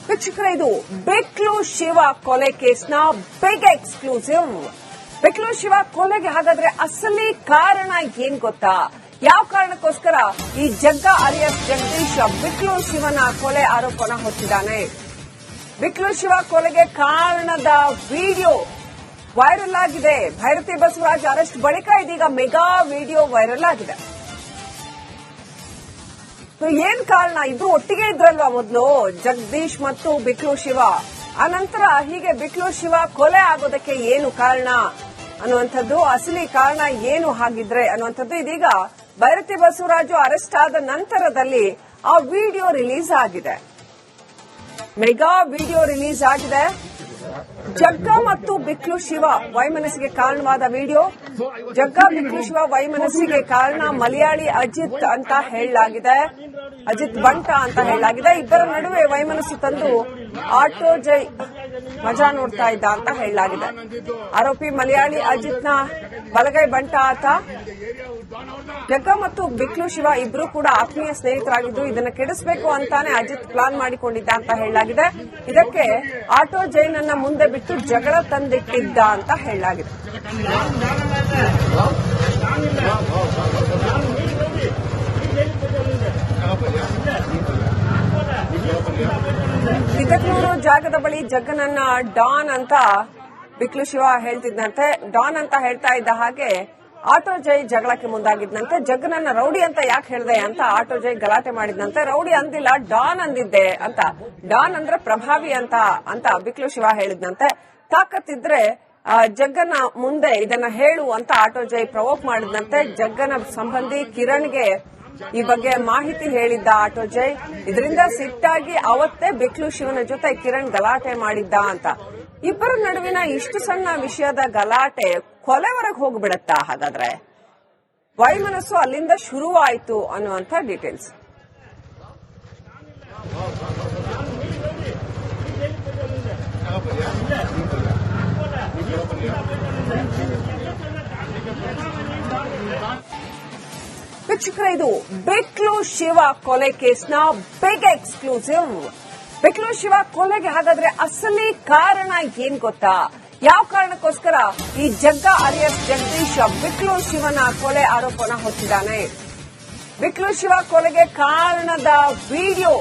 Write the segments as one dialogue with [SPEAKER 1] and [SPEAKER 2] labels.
[SPEAKER 1] ವೀಕ್ಷಕರೇ, ಇದು ಬೆಕ್ಲು ಶಿವ ಕೊಲೆ ಕೇಸ್ನ ಬಿಗ್ ಎಕ್ಸ್ಕ್ಲೂಸಿವ್. ಬೆಕ್ಲು ಶಿವ ಕೊಲೆಗೆ ಹಾಗಾದ್ರೆ ಅಸಲಿ ಕಾರಣ ಏನ್ ಗೊತ್ತಾ? ಯಾವ ಕಾರಣಕ್ಕೋಸ್ಕರ ಈ ಜಗ್ಗ ಅಲಿಯಾಸ್ ಜಗದೀಶ್ ಬೆಕ್ಲು ಶಿವನ ಕೊಲೆ ಆರೋಪನ ಹೊತ್ತಿದ್ದಾನೆ? ಬೆಕ್ಲು ಶಿವ ಕೊಲೆಗೆ ಕಾರಣದ ವಿಡಿಯೋ ವೈರಲ್ ಆಗಿದೆ. ಭೈರತಿ ಬಸವರಾಜ್ ಅರೆಸ್ಟ್ ಬಳಿಕ ಇದೀಗ ಮೆಗಾ ವಿಡಿಯೋ ವೈರಲ್ ಆಗಿದೆ. ಏನ್ ಕಾರಣ? ಇಬ್ರು ಒಟ್ಟಿಗೆ ಇದ್ರಲ್ವಾ ಮೊದಲು, ಜಗದೀಶ್ ಮತ್ತು ಬಿಕ್ಲು ಶಿವ. ಆನಂತರ ಹೀಗೆ ಬಿಕ್ಲು ಶಿವ ಕೊಲೆ ಆಗೋದಕ್ಕೆ ಏನು ಕಾರಣ ಅನ್ನುವಂಥದ್ದು, ಅಸಲಿ ಕಾರಣ ಏನು ಹಾಗಿದ್ರೆ ಅನ್ನುವಂಥದ್ದು ಇದೀಗ ಭೈರತಿ ಬಸವರಾಜು ಅರೆಸ್ಟ್ ಆದ ನಂತರದಲ್ಲಿ ಆ ವಿಡಿಯೋ ರಿಲೀಸ್ ಆಗಿದೆ. ಮೆಗಾ ವಿಡಿಯೋ ರಿಲೀಸ್ ಆಗಿದೆ. ಜಗ್ಗ ಮತ್ತು ಬಿಕ್ಲು ಶಿವ ವೈಮನಸ್ಸಿಗೆ ಕಾರಣವಾದ ವಿಡಿಯೋ. ಜಗ್ಗ ಬಿಕ್ಲು ಶಿವ ವೈಮನಸ್ಸಿಗೆ ಕಾರಣ ಮಲಯಾಳಿ ಅಜಿತ್ ಅಂತ ಹೇಳಲಾಗಿದೆ, ಅಜಿತ್ ಬಂಟ ಅಂತ ಹೇಳಲಾಗಿದೆ. ಇಬ್ಬರ ನಡುವೆ ವೈಮನಸ್ಸು ತಂದು ಆಟೋ ಜೈ ಮಜಾ ನೋಡ್ತಾ ಇದ್ದ ಅಂತ ಹೇಳಲಾಗಿದೆ. ಆರೋಪಿ ಮಲಯಾಳಿ ಅಜಿತ್ನ ಬಲಗೈ ಬಂಟ ಆತ. ಜಗ್ಗ ಮತ್ತು ಬಿಕ್ಲು ಶಿವ ಇಬ್ರು ಕೂಡ ಆತ್ಮೀಯ ಸ್ನೇಹಿತರಾಗಿದ್ದು, ಇದನ್ನ ಕೆಡಿಸಬೇಕು ಅಂತಾನೆ ಅಜಿತ್ ಪ್ಲಾನ್ ಮಾಡಿಕೊಂಡಿದ್ದ ಅಂತ ಹೇಳಲಾಗಿದೆ. ಇದಕ್ಕೆ ಆಟೋ ಜೈನನ್ನ ಮುಂದೆ ಬಿಟ್ಟು ಜಗಳ ತಂದಿಟ್ಟಿದ್ದ ಅಂತ ಹೇಳಲಾಗಿದೆ. ಇದಕ್ನೂರು ಜಾಗದ ಬಳಿ ಜಗ್ಗನನ್ನ ಡಾನ್ ಅಂತ ಬಿಕ್ಲು ಶಿವ ಹೇಳ್ತಿದ್ದಂತೆ. ಡಾನ್ ಅಂತ ಹೇಳ್ತಾ ಇದ್ದ ಹಾಗೆ ಆಟೋ ಜೈ ಜಗಳಕ್ಕೆ ಮುಂದಾಗಿದ್ದಂತೆ. ಜಗ್ಗನನ್ನ ರೌಡಿ ಅಂತ ಯಾಕೆ ಹೇಳ್ದೆ ಅಂತ ಆಟೋ ಜೈ ಗಲಾಟೆ ಮಾಡಿದ್ದಂತೆ. ರೌಡಿ ಅಂದಿಲ್ಲ, ಡಾನ್ ಅಂದಿದ್ದೆ ಅಂತ. ಡಾನ್ ಅಂದ್ರೆ ಪ್ರಭಾವಿ ಅಂತ ಬಿಕ್ಲು ಶಿವ ಹೇಳಿದ್ದಂತೆ. ತಾಕತ್ತಿದ್ರೆ ಜಗ್ಗನ ಮುಂದೆ ಇದನ್ನ ಹೇಳು ಅಂತ ಆಟೋ ಜೈ ಪ್ರವೋಕ್ ಮಾಡಿದಂತೆ. ಜಗ್ಗನ ಸಂಬಂಧಿ ಕಿರಣ್ಗೆ ಈ ಬಗ್ಗೆ ಮಾಹಿತಿ ಹೇಳಿದ್ದ ಆಟೋ ಜೈ. ಇದರಿಂದ ಸಿಟ್ಟಾಗಿ ಅವತ್ತೇ ಬಿಕ್ಲು ಶಿವನ ಜೊತೆ ಕಿರಣ್ ಗಲಾಟೆ ಮಾಡಿದ್ದ ಅಂತ. ಇಬ್ಬರ ನಡುವಿನ ಇಷ್ಟು ಸಣ್ಣ ವಿಷಯದ ಗಲಾಟೆ ಕೊಲೆವರೆಗೆ ಹೋಗ್ಬಿಡತ್ತಾ ಹಾಗಾದ್ರೆ? ವೈಮನಸ್ಸು ಅಲ್ಲಿಂದ ಶುರುವಾಯಿತು ಅನ್ನುವಂಥ ಡೀಟೇಲ್ಸ್. ವೀಕ್ಷಕರೇ, ಇದು ಬೆಕ್ಲು ಶಿವ ಕೊಲೆ ಕೇಸ್ನ ಬಿಗ್ ಎಕ್ಸ್ಕ್ಲೂಸಿವ್. ಬೆಕ್ಲು ಶಿವ ಕೊಲೆಗೆ ಹಾಗಾದ್ರೆ ಅಸಲಿ ಕಾರಣ ಏನ್ ಗೊತ್ತಾ? ಯಾವ ಕಾರಣಕ್ಕೋಸ್ಕರ ಈ ಜಗ್ಗ ಅಲಿಯಾಸ್ ಜಗದೀಶ್ ಬೆಕ್ಲು ಶಿವನ ಕೊಲೆ ಆರೋಪನ ಹೊತ್ತಿದ್ದಾನೆ? ಬೆಕ್ಲು ಶಿವ ಕೊಲೆಗೆ ಕಾರಣದ ವಿಡಿಯೋ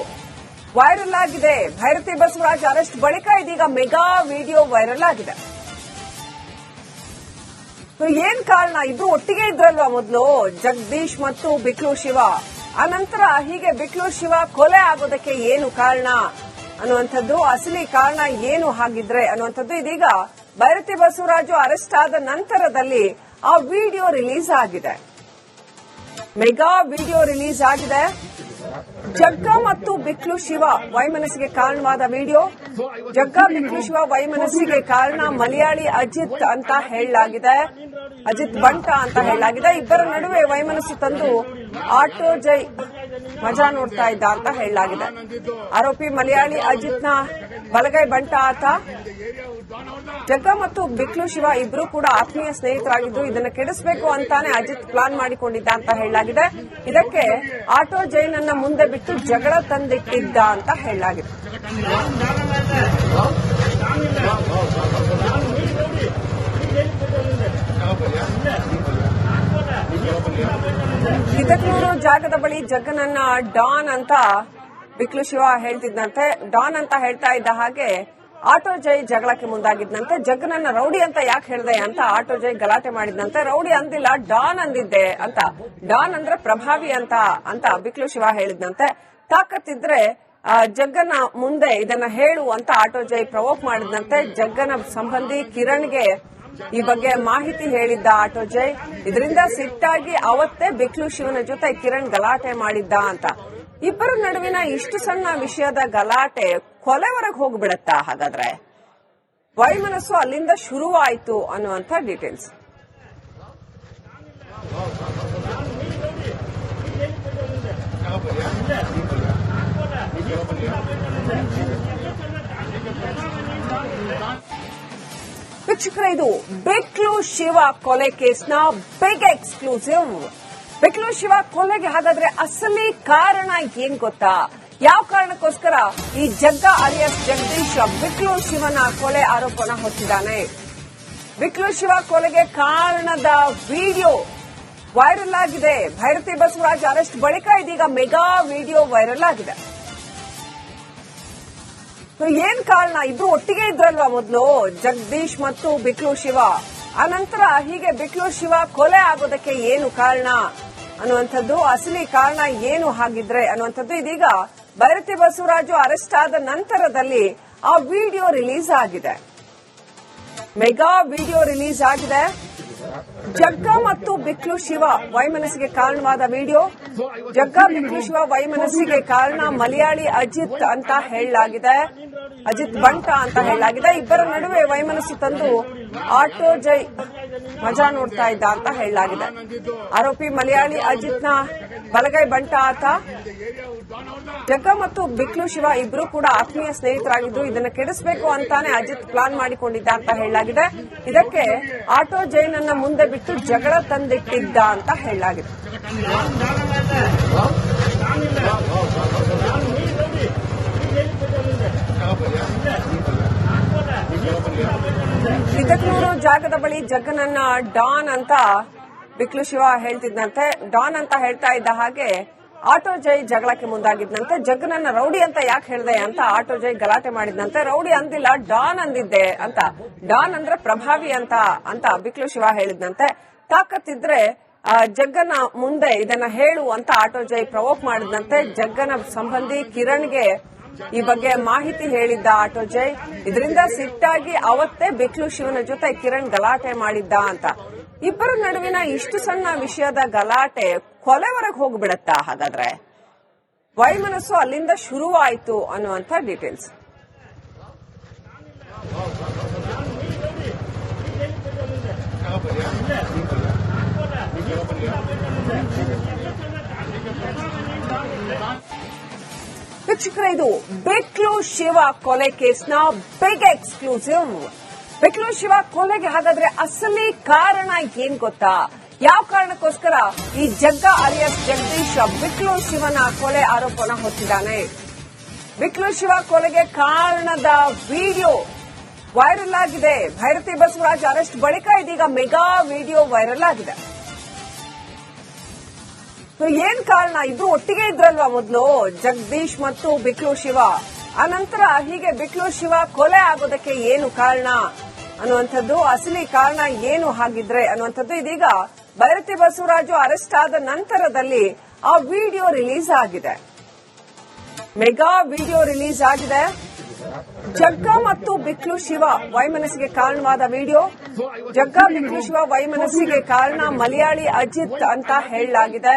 [SPEAKER 1] ವೈರಲ್ ಆಗಿದೆ. ಭೈರತಿ ಬಸವರಾಜ್ ಅರೆಸ್ಟ್ ಬಳಿಕ ಇದೀಗ ಮೆಗಾ ವಿಡಿಯೋ ವೈರಲ್ ಆಗಿದೆ. ಏನ್ ಕಾರಣ? ಇಬ್ರು ಒಟ್ಟಿಗೆ ಇದ್ರಲ್ವಾ ಮೊದಲು, ಜಗದೀಶ್ ಮತ್ತು ಬಿಕ್ಲು ಶಿವ. ಆನಂತರ ಹೀಗೆ ಬಿಕ್ಲು ಶಿವ ಕೊಲೆ ಆಗೋದಕ್ಕೆ ಏನು ಕಾರಣ ಅನ್ನುವಂಥದ್ದು, ಅಸಲಿ ಕಾರಣ ಏನು ಹಾಗಿದ್ರೆ ಅನ್ನುವಂಥದ್ದು ಇದೀಗ ಭೈರತಿ ಬಸವರಾಜು ಅರೆಸ್ಟ್ ಆದ ನಂತರದಲ್ಲಿ ಆ ವಿಡಿಯೋ ರಿಲೀಸ್ ಆಗಿದೆ. ಮೆಗಾ ವಿಡಿಯೋ ರಿಲೀಸ್ ಆಗಿದೆ. ಜಗ್ಗ ಮತ್ತು ಬಿಕ್ಲು ಶಿವ ವೈಮನಸ್ಸಿಗೆ ಕಾರಣವಾದ ವಿಡಿಯೋ. ಜಗ್ಗ ಬಿಕ್ಲು ಶಿವ ವೈಮನಸ್ಸಿಗೆ ಕಾರಣ ಮಲಯಾಳಿ ಅಜಿತ್ ಅಂತ ಹೇಳಲಾಗಿದೆ, ಅಜಿತ್ ಬಂಟ ಅಂತ ಹೇಳಲಾಗಿದೆ. ಇಬ್ಬರ ನಡುವೆ ವೈಮನಸ್ಸು ತಂದು ಆಟೋ ಜೈ ಮಜಾ ನೋಡ್ತಾ ಇದ್ದ ಅಂತ ಹೇಳಲಾಗಿದೆ. ಆರೋಪಿ ಮಲಯಾಳಿ ಅಜಿತ್ನ ಬಲಗೈ ಬಂಟ ಆತ. ಜಗ್ಗ ಮತ್ತು ಬಿಕ್ಲು ಶಿವ ಇಬ್ರು ಕೂಡ ಆತ್ಮೀಯ ಸ್ನೇಹಿತರಾಗಿದ್ದು, ಇದನ್ನ ಕೆಡಿಸಬೇಕು ಅಂತಾನೆ ಅಜಿತ್ ಪ್ಲಾನ್ ಮಾಡಿಕೊಂಡಿದ್ದ ಅಂತ ಹೇಳಲಾಗಿದೆ. ಇದಕ್ಕೆ ಆಟೋ ಜೈನನ್ನ ಮುಂದೆ ಬಿಟ್ಟು ಜಗಳ ತಂದಿಟ್ಟಿದ್ದ ಅಂತ ಹೇಳಲಾಗಿದೆ. ಇದಕ್ನೂರು ಜಾಗದ ಬಳಿ ಜಗ್ಗನನ್ನ ಡಾನ್ ಅಂತ ಬಿಕ್ಲು ಶಿವ ಹೇಳ್ತಿದ್ದಂತೆ. ಡಾನ್ ಅಂತ ಹೇಳ್ತಾ ಇದ್ದ ಹಾಗೆ ಆಟೋ ಜೈ ಜಗಳಕ್ಕೆ ಮುಂದಾಗಿದ್ದಂತೆ. ಜಗ್ಗನನ್ನ ರೌಡಿ ಅಂತ ಯಾಕೆ ಹೇಳ್ದೆ ಅಂತ ಆಟೋ ಜೈ ಗಲಾಟೆ ಮಾಡಿದ್ದಂತೆ. ರೌಡಿ ಅಂದಿಲ್ಲ, ಡಾನ್ ಅಂದಿದ್ದೆ ಅಂತ. ಡಾನ್ ಅಂದ್ರೆ ಪ್ರಭಾವಿ ಅಂತ ಬಿಕ್ಲು ಶಿವ ಹೇಳಿದ್ದಂತೆ. ತಾಕತ್ತಿದ್ರೆ ಜಗ್ಗನ ಮುಂದೆ ಇದನ್ನ ಹೇಳು ಅಂತ ಆಟೋ ಜೈ ಪ್ರವೋಕ್ ಮಾಡಿದಂತೆ. ಜಗ್ಗನ ಸಂಬಂಧಿ ಕಿರಣ್ಗೆ ಈ ಬಗ್ಗೆ ಮಾಹಿತಿ ಹೇಳಿದ್ದ ಆಟೋ ಜೈ. ಇದರಿಂದ ಸಿಟ್ಟಾಗಿ ಅವತ್ತೇ ಬಿಕ್ಲು ಶಿವನ ಜೊತೆ ಕಿರಣ್ ಗಲಾಟೆ ಮಾಡಿದ್ದ ಅಂತ. ಇಬ್ಬರ ನಡುವಿನ ಇಷ್ಟು ಸಣ್ಣ ವಿಷಯದ ಗಲಾಟೆ ಕೊಲೆವರೆಗೆ ಹೋಗ್ಬಿಡತ್ತಾ ಹಾಗಾದ್ರೆ? ವೈಮನಸ್ಸು ಅಲ್ಲಿಂದ ಶುರುವಾಯಿತು ಅನ್ನುವಂಥ ಡೀಟೇಲ್ಸ್. ವೀಕ್ಷಕರೇ, ಇದು ಬೆಕ್ಲು ಶಿವ ಕೊಲೆ ಕೇಸ್ನ ಬಿಗ್ ಎಕ್ಸ್ಕ್ಲೂಸಿವ್. ಬೆಕ್ಲು ಶಿವ ಕೊಲೆಗೆ ಹಾಗಾದ್ರೆ ಅಸಲಿ ಕಾರಣ ಏನ್ ಗೊತ್ತಾ? ಯಾವ ಕಾರಣಕ್ಕೋಸ್ಕರ ಈ ಜಗ್ಗ ಅಲಿಯಾಸ್ ಜಗದೀಶ್ ಬಿಕ್ಲು ಶಿವನ ಕೊಲೆ ಆರೋಪನ ಹೊತ್ತಿದ್ದಾನೆ. ಬಿಕ್ಲು ಶಿವ ಕೊಲೆಗೆ ಕಾರಣದ ವಿಡಿಯೋ ವೈರಲ್ ಆಗಿದೆ. ಭೈರತಿ ಬಸವರಾಜ್ ಅರೆಸ್ಟ್ ಬಳಿಕ ಇದೀಗ ಮೆಗಾ ವಿಡಿಯೋ ವೈರಲ್ ಆಗಿದೆ. ಏನ್ ಕಾರಣ? ಇಬ್ರು ಒಟ್ಟಿಗೆ ಇದ್ರಲ್ವಾ ಮೊದಲು, ಜಗದೀಶ್ ಮತ್ತು ಬಿಕ್ಲು ಶಿವ. ಆನಂತರ ಹೀಗೆ ಬಿಕ್ಲು ಶಿವ ಕೊಲೆ ಆಗೋದಕ್ಕೆ ಏನು ಕಾರಣ ಅನ್ನುವಂಥದ್ದು, ಅಸಲಿ ಕಾರಣ ಏನು ಹಾಗಿದ್ರೆ ಅನ್ನುವಂಥದ್ದು ಇದೀಗ ಭೈರತಿ ಬಸವರಾಜು ಅರೆಸ್ಟ್ ಆದ ನಂತರದಲ್ಲಿ ಆ ವಿಡಿಯೋ ರಿಲೀಸ್ ಆಗಿದೆ. ಮೆಗಾ ವಿಡಿಯೋ ರಿಲೀಸ್ ಆಗಿದೆ. ಜಗ್ಗ ಮತ್ತು ಬಿಕ್ಲು ಶಿವ ವೈಮನಸ್ಸಿಗೆ ಕಾರಣವಾದ ವಿಡಿಯೋ. ಜಗ್ಗ ಬಿಕ್ಲು ಶಿವ ವೈಮನಸ್ಸಿಗೆ ಕಾರಣ ಮಲಯಾಳಿ ಅಜಿತ್ ಅಂತ ಹೇಳಲಾಗಿದೆ. ಅಜಿತ್ ಬಂಟ ಅಂತ ಹೇಳಲಾಗಿದೆ. ಇಬ್ಬರ ನಡುವೆ ವೈಮನಸ್ಸು ತಂದು ಆಟೋ ಜೈ ಮಜಾ ನೋಡ್ತಾ ಇದ್ದ ಅಂತ ಹೇಳಲಾಗಿದೆ. ಆರೋಪಿ ಮಲಯಾಳಿ ಅಜಿತ್ನ ಬಲಗೈ ಬಂಟ ಆತ. ಜಗ್ಗ ಮತ್ತು ಬಿಕ್ಲು ಶಿವ ಇಬ್ರು ಕೂಡ ಆತ್ಮೀಯ ಸ್ನೇಹಿತರಾಗಿದ್ದು, ಇದನ್ನ ಕೆಡಿಸಬೇಕು ಅಂತಾನೆ ಅಜಿತ್ ಪ್ಲಾನ್ ಮಾಡಿಕೊಂಡಿದ್ದ ಅಂತ ಹೇಳಲಾಗಿದೆ. ಇದಕ್ಕೆ ಆಟೋ ಜೈನನ್ನ ಮುಂದೆ ಬಿಟ್ಟು ಜಗಳ ತಂದಿಟ್ಟಿದ್ದ ಅಂತ ಹೇಳಲಾಗಿದೆ. ಇದಕ್ನೂರು ಜಾಗದ ಬಳಿ ಜಗ್ಗನನ್ನ ಡಾನ್ ಅಂತ ಬಿಕ್ಲು ಶಿವ ಹೇಳ್ತಿದ್ದಂತೆ. ಡಾನ್ ಅಂತ ಹೇಳ್ತಾ ಇದ್ದ ಹಾಗೆ ಆಟೋ ಜೈ ಜಗಳಕ್ಕೆ ಮುಂದಾಗಿದ್ದಂತೆ. ಜಗ್ಗನನ್ನ ರೌಡಿ ಅಂತ ಯಾಕೆ ಹೇಳ್ದೆ ಅಂತ ಆಟೋ ಜೈ ಗಲಾಟೆ ಮಾಡಿದ್ದಂತೆ. ರೌಡಿ ಅಂದಿಲ್ಲ, ಡಾನ್ ಅಂದಿದ್ದೆ ಅಂತ. ಡಾನ್ ಅಂದ್ರೆ ಪ್ರಭಾವಿ ಅಂತ ಬಿಕ್ಲು ಶಿವ ಹೇಳಿದ್ದಂತೆ. ತಾಕತ್ತಿದ್ರೆ ಜಗ್ಗನ ಮುಂದೆ ಇದನ್ನ ಹೇಳು ಅಂತ ಆಟೋ ಜೈ ಪ್ರವೋಕ್ ಮಾಡಿದಂತೆ. ಜಗ್ಗನ ಸಂಬಂಧಿ ಕಿರಣ್ಗೆ ಈ ಬಗ್ಗೆ ಮಾಹಿತಿ ಹೇಳಿದ್ದ ಆಟೋ ಜೈ. ಇದರಿಂದ ಸಿಟ್ಟಾಗಿ ಅವತ್ತೇ ಬಿಕ್ಲು ಶಿವನ ಜೊತೆ ಕಿರಣ್ ಗಲಾಟೆ ಮಾಡಿದ್ದ ಅಂತ. ಇಬ್ಬರ ನಡುವಿನ ಇಷ್ಟು ಸಣ್ಣ ವಿಷಯದ ಗಲಾಟೆ ಕೊಲೆವರೆಗೆ ಹೋಗ್ಬಿಡತ್ತಾ? ಹಾಗಾದ್ರೆ ವೈಮನಸ್ಸು ಅಲ್ಲಿಂದ ಶುರುವಾಯಿತು ಅನ್ನುವಂಥ ಡೀಟೇಲ್ಸ್. ವೀಕ್ಷಕರೇ, ಇದು ಬಿಕ್ಲು ಶಿವ ಕೊಲೆ ಕೇಸ್ನ ಬಿಗ್ ಎಕ್ಸ್ಕ್ಲೂಸಿವ್. ಬಿಕ್ಲು ಶಿವ ಕೊಲೆಗೆ ಹಾಗಾದ್ರೆ ಅಸಲಿ ಕಾರಣ ಏನ್ ಗೊತ್ತಾ? ಯಾವ ಕಾರಣಕ್ಕೋಸ್ಕರ ಈ ಜಗ್ಗ ಅಲಿಯಾಸ್ ಜಗದೀಶ್ ಬಿಕ್ಲು ಶಿವನ ಕೊಲೆ ಆರೋಪನ ಹೊತ್ತಿದ್ದಾನೆ? ಬಿಕ್ಲು ಶಿವ ಕೊಲೆಗೆ ಕಾರಣದ ವಿಡಿಯೋ ವೈರಲ್ ಆಗಿದೆ. ಭೈರತಿ ಬಸವರಾಜ್ ಅರೆಸ್ಟ್ ಬಳಿಕ ಇದೀಗ ಮೆಗಾ ವಿಡಿಯೋ ವೈರಲ್ ಆಗಿದೆ. ಏನ್ ಕಾರಣ? ಇಬ್ರು ಒಟ್ಟಿಗೆ ಇದ್ರಲ್ವಾ ಮೊದಲು, ಜಗದೀಶ್ ಮತ್ತು ಬಿಕ್ಲು ಶಿವ. ಆನಂತರ ಹೀಗೆ ಬಿಕ್ಲು ಶಿವ ಕೊಲೆ ಆಗೋದಕ್ಕೆ ಏನು ಕಾರಣ ಅನ್ನುವಂಥದ್ದು, ಅಸಲಿ ಕಾರಣ ಏನು ಹಾಗಿದ್ರೆ ಅನ್ನುವಂಥದ್ದು ಇದೀಗ ಭೈರತಿ ಬಸವರಾಜು ಅರೆಸ್ಟ್ ಆದ ನಂತರದಲ್ಲಿ ಆ ವಿಡಿಯೋ ರಿಲೀಸ್ ಆಗಿದೆ. ಮೆಗಾ ವಿಡಿಯೋ ರಿಲೀಸ್ ಆಗಿದೆ. ಜಗ್ಗ ಮತ್ತು ಬಿಕ್ಲು ಶಿವ ವೈಮನಸ್ಸಿಗೆ ಕಾರಣವಾದ ವಿಡಿಯೋ. ಜಗ್ಗ ಬಿಕ್ಲು ಶಿವ ವೈಮನಸ್ಸಿಗೆ ಕಾರಣ ಮಲಯಾಳಿ ಅಜಿತ್ ಅಂತ ಹೇಳಲಾಗಿದೆ.